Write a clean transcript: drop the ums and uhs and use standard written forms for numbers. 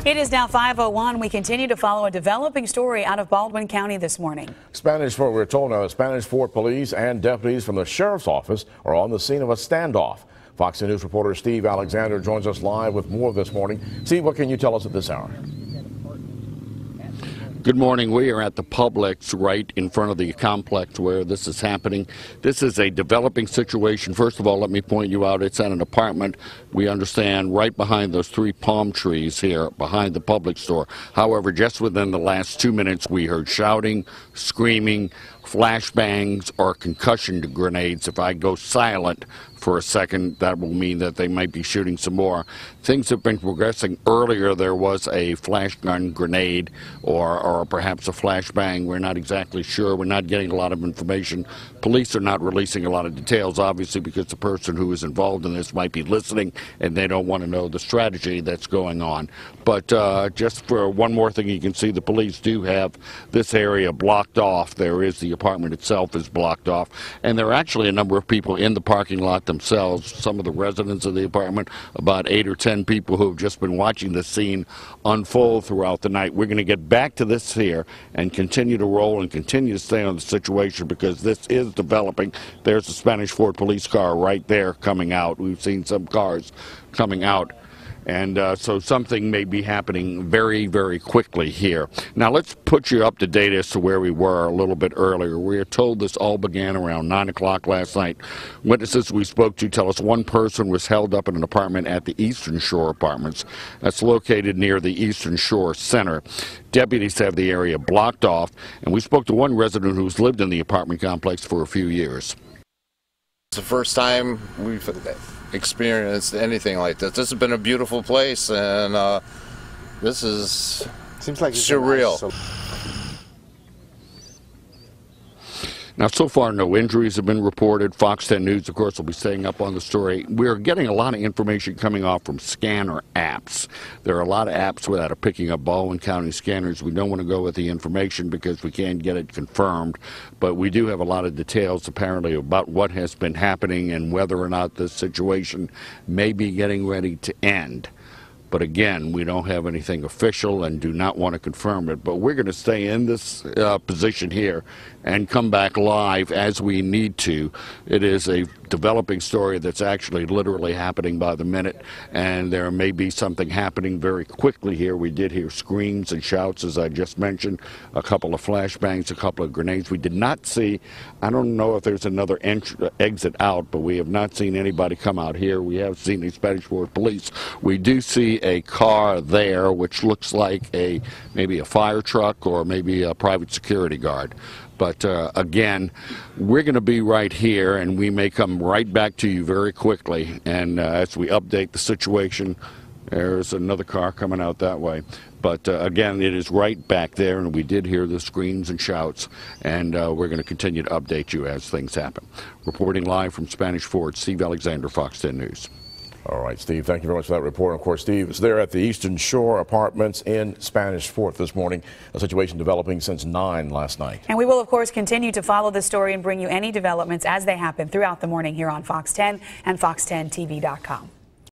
It is now 5:01. We continue to follow a developing story out of Baldwin County this morning. We're told now Spanish Fort police and deputies from the sheriff's office are on the scene of a standoff. Fox News reporter Steve Alexander joins us live with more this morning. Steve, what can you tell us at this hour? Good morning. We are at the Publix right in front of the complex where this is happening. This is a developing situation. First of all, let me point you out. It's at an apartment, we understand, right behind those 3 palm trees here behind the Publix store. However, just within the last 2 minutes, we heard shouting, screaming, flashbangs, or concussion grenades. If I go silent for a second, that will mean that they might be shooting some more. Things have been progressing. Earlier, there was a flash gun grenade or perhaps a flashbang. We're not exactly sure. We're not getting a lot of information. Police are not releasing a lot of details, obviously, because the person who is involved in this might be listening and they don't want to know the strategy that's going on. But just for one more thing, you can see the police do have this area blocked off. There is the apartment itself is blocked off, and there are actually a number of people in the parking lot themselves. Some of the residents of the apartment, about 8 or 10 people who have just been watching the scene unfold throughout the night. We're going to get back to this here and continue to roll and continue to stay on the situation because this is developing. There's the Spanish Fort police car right there coming out. We've seen some cars coming out. And so something may be happening very, very quickly here. Now let's put you up to date as to where we were a little bit earlier. We are told this all began around 9 o'clock last night. Witnesses we spoke to tell us one person was held up in an apartment at the Eastern Shore Apartments. That's located near the Eastern Shore Center. Deputies have the area blocked off, and we spoke to one resident who's lived in the apartment complex for a few years. It's the first time we've experienced anything like this. This has been a beautiful place, and this is seems like surreal. Now, so far, no injuries have been reported. Fox 10 News, of course, will be staying up on the story. We're getting a lot of information coming off from scanner apps. There are a lot of apps that are picking up Baldwin County scanners. We don't want to go with the information because we can't get it confirmed, but we do have a lot of details, apparently, about what has been happening and whether or not this situation may be getting ready to end. But again, we don't have anything official and do not want to confirm it. But we're going to stay in this position here and come back live as we need to. It is a developing story that's actually literally happening by the minute, and there may be something happening very quickly here. We did hear screams and shouts, as I just mentioned, a couple of flashbangs, a couple of grenades. We did not see, I don't know if there's another exit out, but we have not seen anybody come out here. We have seen the Spanish Fort police. We do see a car there, which looks like maybe a fire truck or maybe a private security guard. But again, we're going to be right here, and we may come right back to you very quickly. And as we update the situation, there's another car coming out that way. But again, it is right back there, and we did hear the screams and shouts, and we're going to continue to update you as things happen. Reporting live from Spanish Fort, Steve Alexander, Fox 10 News. All right, Steve, thank you very much for that report. And of course, Steve is there at the Eastern Shore Apartments in Spanish Fort this morning, a situation developing since 9 last night. And we will, of course, continue to follow this story and bring you any developments as they happen throughout the morning here on Fox 10 and fox10tv.com.